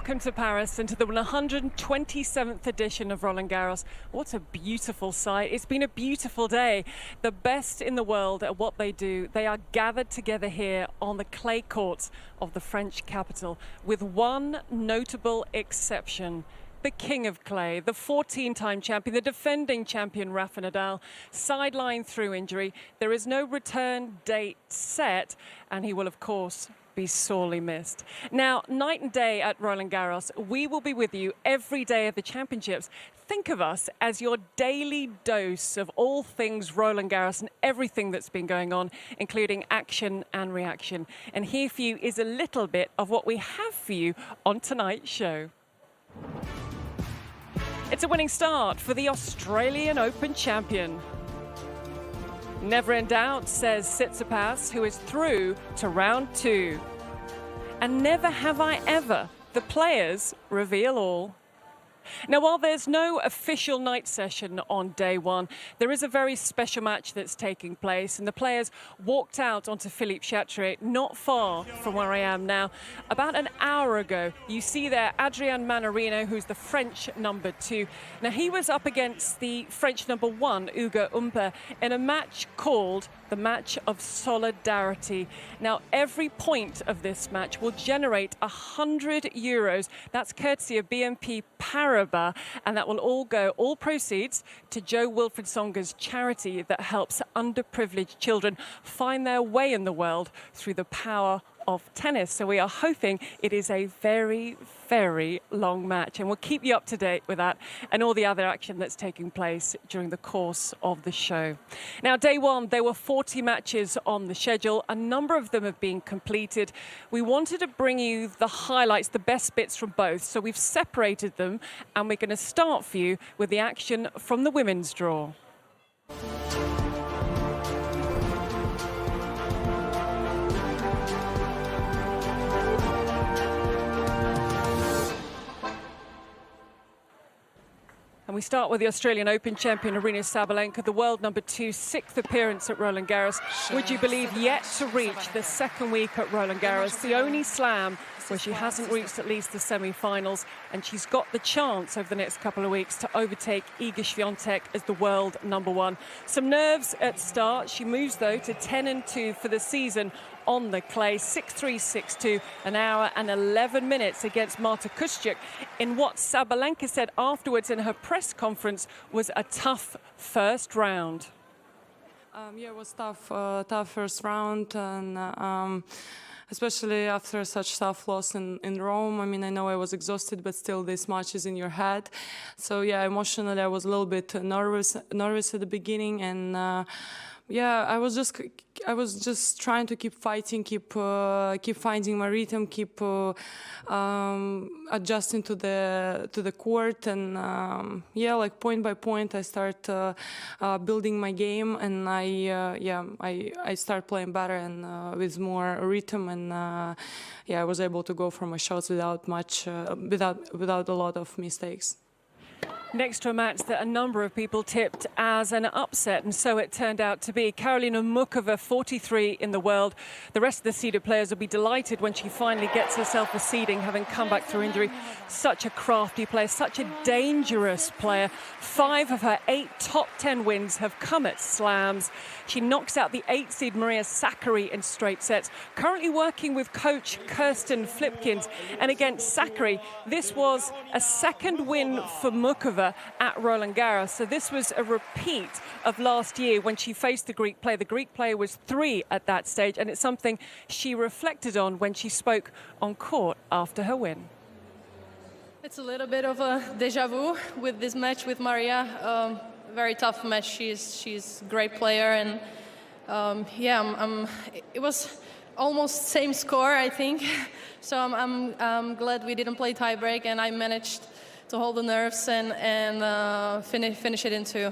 welcome to Paris and to the 127th edition of Roland-Garros. What a beautiful sight. It's been a beautiful day. The best in the world at what they do. They are gathered together here on the clay courts of the French capital, with one notable exception. The king of clay, the 14-time champion, the defending champion Rafa Nadal, sidelined through injury. There is no return date set, and he will, of course, be sorely missed. Now, night and day at Roland-Garros, we will be with you every day of the championships. Think of us as your daily dose of all things Roland-Garros and everything that's been going on, including action and reaction. And here for you is a little bit of what we have for you on tonight's show. It's a winning start for the Australian Open champion. Never in doubt, says Tsitsipas, who is through to round two. And never have I ever. The players reveal all. Now, while there's no official night session on day one, there is a very special match that's taking place, and the players walked out onto Philippe Chatrier, not far from where I am now, about an hour ago. You see there Adrian Mannarino, who's the French number 2. Now, he was up against the French number 1, Ugo Humbert, in a match called the Match of Solidarity. Now, every point of this match will generate €100. That's courtesy of BNP Paribas, and that will all proceeds to Joe Wilfred Tsonga's charity that helps underprivileged children find their way in the world through the power of tennis. So we are hoping it is a very, very long match, and we'll keep you up to date with that and all the other action that's taking place during the course of the show. Now, day one, there were 40 matches on the schedule. A number of them have been completed. We wanted to bring you the highlights, the best bits from both, so we've separated them, and we're going to start for you with the action from the women's draw. And we start with the Australian Open champion, Aryna Sabalenka, the world number 2, 6th appearance at Roland-Garros. Would you believe yet to reach the second week at Roland-Garros, the only slam where she hasn't reached at least the semi-finals, and she's got the chance over the next couple of weeks to overtake Iga Świątek as the world number 1. Some nerves at start. She moves, though, to 10-2 for the season on the clay, 6-3, 6-2, an hour and 11 minutes against Marta Kuszczyk in what Sabalenka said afterwards in her press conference was a tough first round. Yeah, it was tough first round, and especially after such tough loss in Rome. I mean, I know I was exhausted, but still this match is in your head. So yeah, emotionally I was a little bit nervous at the beginning, and yeah, I was just trying to keep fighting, keep finding my rhythm, keep adjusting to the court, and yeah, like point by point, I start building my game, and I start playing better and with more rhythm, and yeah, I was able to go for my shots without a lot of mistakes. Next to a match that a number of people tipped as an upset, and so it turned out to be. Karolina Muchova, 43 in the world. The rest of the seeded players will be delighted when she finally gets herself a seeding, having come back through injury. Such a crafty player, such a dangerous player. 5 of her 8 top 10 wins have come at slams. She knocks out the 8th seed Maria Sakkari in straight sets. Currently working with coach Kirsten Flipkins. And against Sakkari, this was a second win for Muchova at Roland-Garros. So this was a repeat of last year when she faced the Greek player. The Greek player was 3 at that stage, and it's something she reflected on when she spoke on court after her win. It's a little bit of a deja vu with this match with Maria. Very tough match. She's a great player, and yeah, it was almost same score, I think. So I'm glad we didn't play tiebreak, and I managed to hold the nerves and finish it in 2.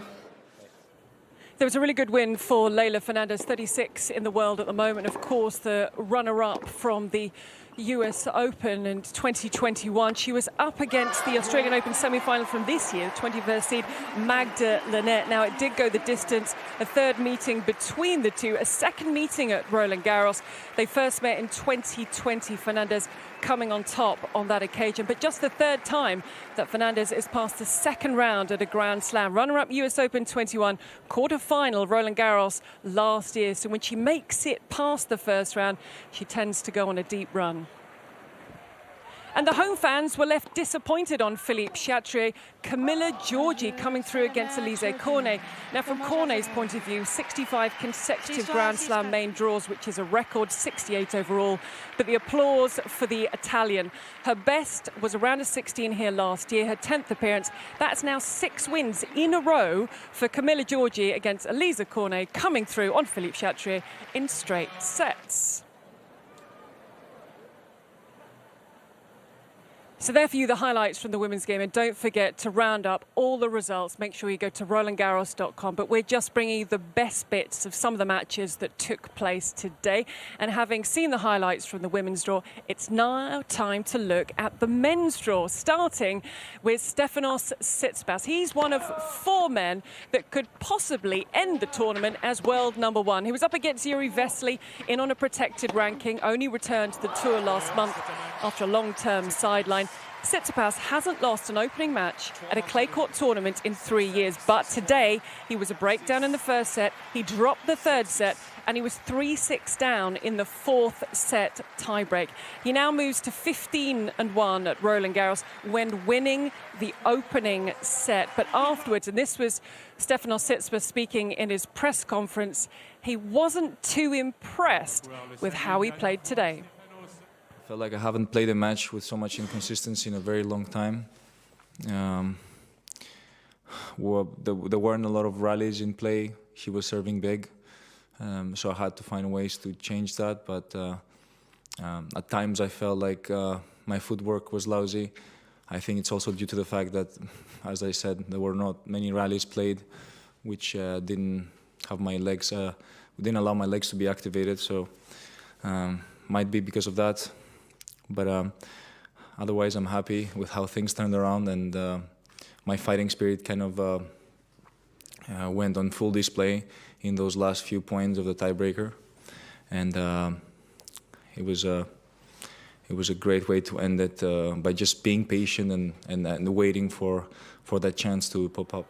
There was a really good win for Leylah Fernandez, 36 in the world at the moment. Of course, the runner-up from the US Open in 2021. She was up against the Australian Open semi-final from this year, 21st seed Magda Linette. Now, it did go the distance, a third meeting between the two, a second meeting at Roland-Garros. They first met in 2020. Fernandez coming on top on that occasion, but just the third time that Fernandez is past the second round at a Grand Slam. Runner-up US Open 21, quarter-final Roland-Garros last year. So when she makes it past the first round, she tends to go on a deep run. And the home fans were left disappointed on Philippe Chatrier. Camilla Giorgi coming through against Elise Cornet. Now, from Cornet's point of view, 65 consecutive Grand Slam main draws, which is a record, 68 overall. But the applause for the Italian. Her best was around a 16 here last year, her 10th appearance. That's now 6 wins in a row for Camilla Giorgi against Elise Cornet, coming through on Philippe Chatrier in straight sets. So there for you, the highlights from the women's game. And don't forget to round up all the results. Make sure you go to rolandgarros.com. But we're just bringing you the best bits of some of the matches that took place today. And having seen the highlights from the women's draw, it's now time to look at the men's draw, starting with Stefanos Tsitsipas. He's one of 4 men that could possibly end the tournament as world #1. He was up against Yuri Vesely in on a protected ranking, only returned to the tour last month after a long-term sideline. Tsitsipas hasn't lost an opening match at a clay court tournament in 3 years, but today he was a breakdown in the first set, he dropped the third set, and he was 3-6 down in the 4th set tiebreak. He now moves to 15-1 at Roland-Garros when winning the opening set. But afterwards, and this was Stefanos Tsitsipas speaking in his press conference, he wasn't too impressed with how he played today. I felt like I haven't played a match with so much inconsistency in a very long time. There weren't a lot of rallies in play. He was serving big, so I had to find ways to change that. But at times I felt like my footwork was lousy. I think it's also due to the fact that, as I said, there were not many rallies played, which didn't have my legs, didn't allow my legs to be activated. So might be because of that. But otherwise, I'm happy with how things turned around, and my fighting spirit kind of went on full display in those last few points of the tiebreaker, and it was a great way to end it by just being patient and waiting for that chance to pop up.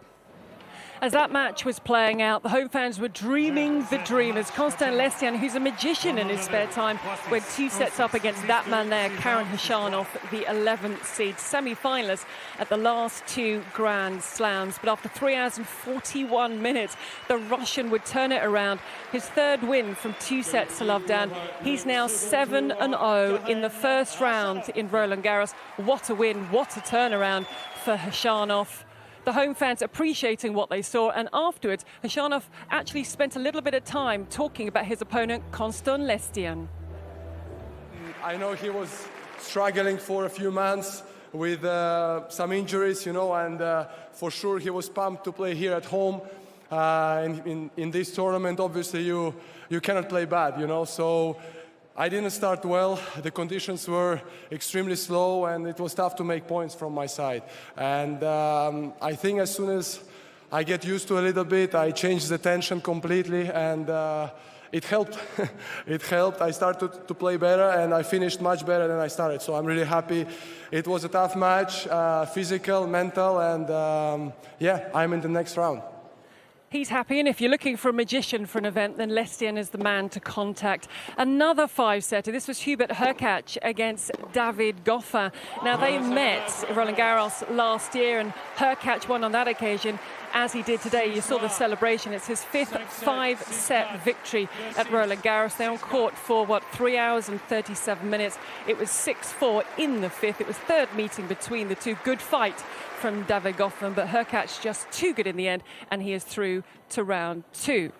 As that match was playing out, the home fans were dreaming the dream as Constant Lestian, who's a magician in his spare time, went 2 sets up against that man there, Karen Khachanov, the 11th seed, semi-finalist at the last 2 Grand Slams. But after 3 hours and 41 minutes, the Russian would turn it around. His 3rd win from 2 sets to love down. He's now 7-0 in the first round in Roland-Garros. What a win, what a turnaround for Khachanov. The home fans appreciating what they saw, and afterwards, Khachanov actually spent a little bit of time talking about his opponent, Constant Lestian. I know he was struggling for a few months with some injuries, you know, and for sure he was pumped to play here at home. In this tournament, obviously, you cannot play bad, you know, so I didn't start well. The conditions were extremely slow, and it was tough to make points from my side. And I think as soon as I get used to a little bit, I changed the tension completely, and it helped. It helped. I started to play better, and I finished much better than I started. So I'm really happy. It was a tough match, physical, mental, and yeah, I'm in the next round. He's happy, and if you're looking for a magician for an event, then Lestian is the man to contact. Another 5-setter. This was Hubert Hurkacz against David Goffin. Now, they met at Roland-Garros last year, and Hurkacz won on that occasion, as he did today. You saw the celebration. It's his 5th 5-set victory at Roland-Garros. They're on court for, 3 hours and 37 minutes. It was 6-4 in the 5th. It was 3rd meeting between the two. Good fight from David Goffin, but Hurkacz just too good in the end, and he is through to round 2.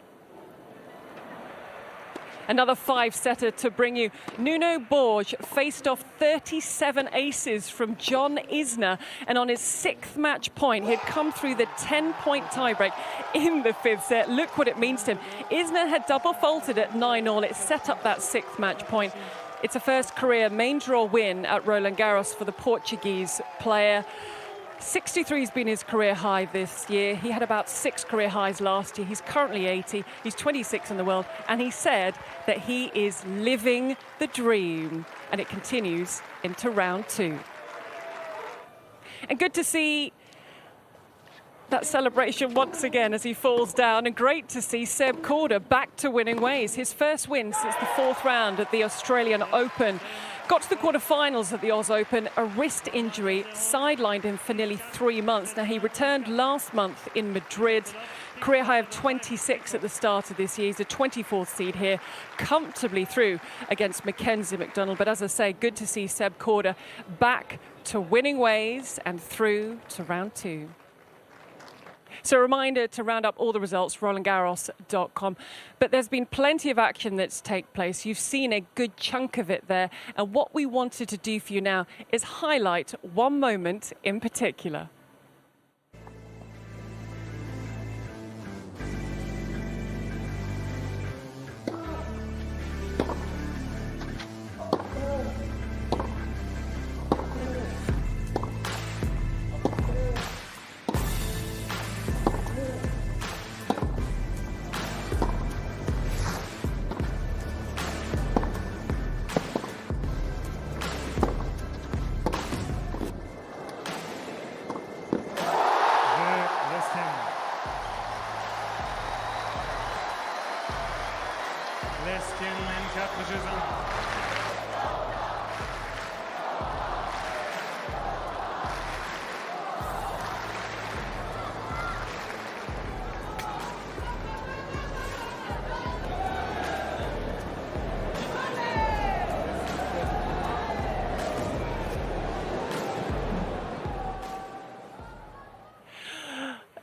Another 5-setter to bring you. Nuno Borges faced off 37 aces from John Isner, and on his 6th match point, he had come through the 10-point tiebreak in the 5th set. Look what it means to him. Isner had double faulted at 9-all. It set up that 6th match point. It's a first career main draw win at Roland-Garros for the Portuguese player. 63 has been his career high this year. He had about 6 career highs last year. He's currently 80. He's 26 in the world. And he said that he is living the dream. and it continues into round 2. And good to see that celebration once again as he falls down, and great to see Seb Korda back to winning ways. His first win since the 4th round at the Australian Open. Got to the quarterfinals at the Oz Open. A wrist injury sidelined him for nearly 3 months. Now, he returned last month in Madrid. Career high of 26 at the start of this year. He's a 24th seed here, comfortably through against Mackenzie McDonald. But as I say, good to see Seb Korda back to winning ways and through to round 2. So a reminder to round up all the results, Roland-Garros.com. But there's been plenty of action that's taken place. You've seen a good chunk of it there. And what we wanted to do for you now is highlight one moment in particular.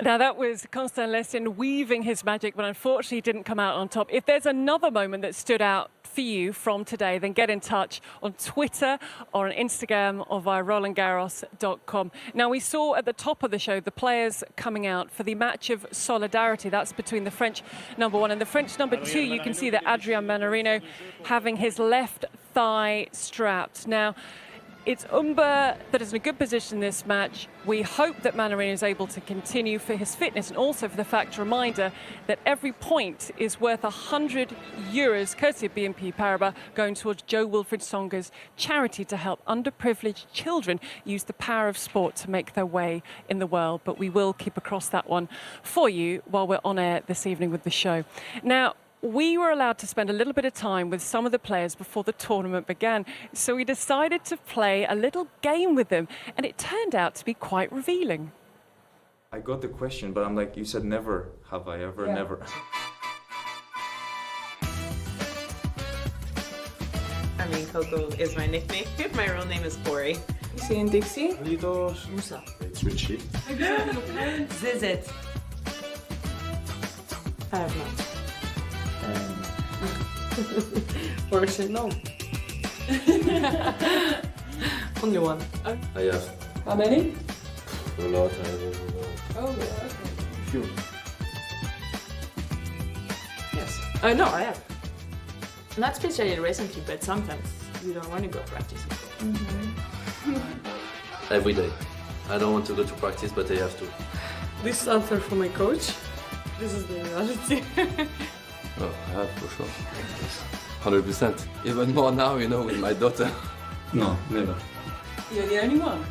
Now, that was Constant Lessin weaving his magic, but unfortunately didn't come out on top. If there's another moment that stood out for you from today, then get in touch on Twitter or on Instagram or via Roland-Garros.com. Now, we saw at the top of the show the players coming out for the match of solidarity. That's between the French number 1 and the French number 2. You can see that Adrian Manarino having his left thigh strapped. Now, it's Umber that is in a good position in this match. We hope that Manarino is able to continue for his fitness, and also for the fact reminder that every point is worth €100, courtesy of BNP Paribas, going towards Joe Wilfried Tsonga's charity to help underprivileged children use the power of sport to make their way in the world. But we will keep across that one for you while we're on air this evening with the show. Now, we were allowed to spend a little bit of time with some of the players before the tournament began. So we decided to play a little game with them, and it turned out to be quite revealing. I got the question, but I'm like, you said never have I ever, never. I mean, Coco is my nickname. My real name is Corey. Dixie and Dixie. Musa. It's Richie. Zizit. I have not. Or is it no? Only one. I have How many? a lot, I don't know. Oh, okay. Few. Yes. No, I have. Not especially recently, but sometimes you don't want to go practice. Every day. I don't want to go to practice, but I have to. This is answer for my coach. This is the reality. Oh, I have for sure. Yes. 100%. Even more now, you know, with my daughter. No, never. You're the only one.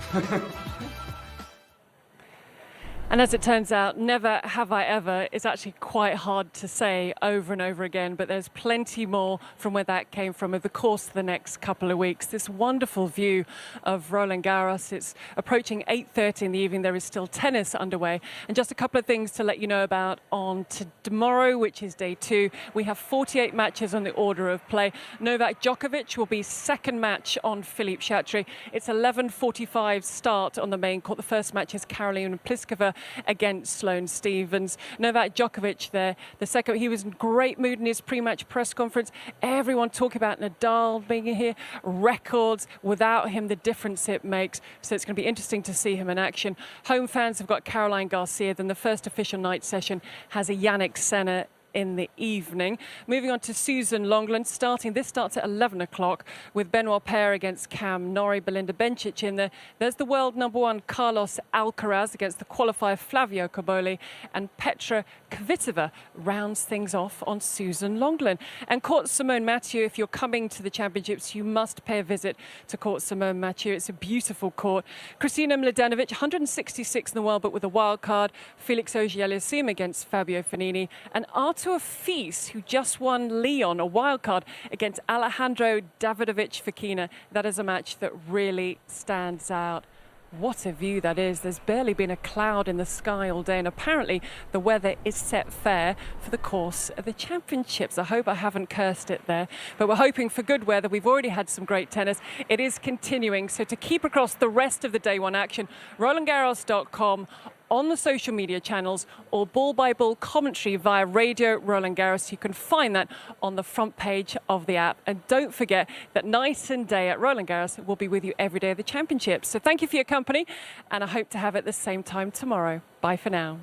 And as it turns out, never have I ever is actually quite hard to say over and over again, but there's plenty more from where that came from over the course of the next couple of weeks. This wonderful view of Roland-Garros. It's approaching 8:30 in the evening. There is still tennis underway. And just a couple of things to let you know about on tomorrow, which is day 2. We have 48 matches on the order of play. Novak Djokovic will be second match on Philippe Chatrier. It's 11:45 start on the main court. The first match is Karolina Pliskova against Sloane Stephens. Novak Djokovic there, the second, he was in great mood in his pre-match press conference. Everyone talking about Nadal being here, records, without him, the difference it makes. So it's going to be interesting to see him in action. Home fans have got Caroline Garcia, then the first official night session has a Yannick Sinner in the evening. Moving on to Susan Longland, this starts at 11 o'clock with Benoit Paire against Cam Norrie, Belinda Bencic in there. There's the world #1 Carlos Alcaraz against the qualifier Flavio Cobolli, and Petra Kvitova rounds things off on Susan Longland. And Court Simone Mathieu, if you're coming to the championships, you must pay a visit to Court Simone Mathieu. It's a beautiful court. Kristina Mladenovic, 166 in the world, but with a wild card. Felix Auger-Aliassime against Fabio Fognini. And Artur Fils, who just won Lyon, a wild card, against Alejandro Davidovich Fokina. That is a match that really stands out. What a view that is. There's barely been a cloud in the sky all day, and apparently the weather is set fair for the course of the championships. I hope I haven't cursed it there, but we're hoping for good weather. We've already had some great tennis. It is continuing, so to keep across the rest of the day one action, Roland-Garros.com, on the social media channels, or ball-by-ball commentary via Radio Roland-Garros. You can find that on the front page of the app. And don't forget that night and day at Roland-Garros will be with you every day of the championships. So thank you for your company, and I hope to have it the same time tomorrow. Bye for now.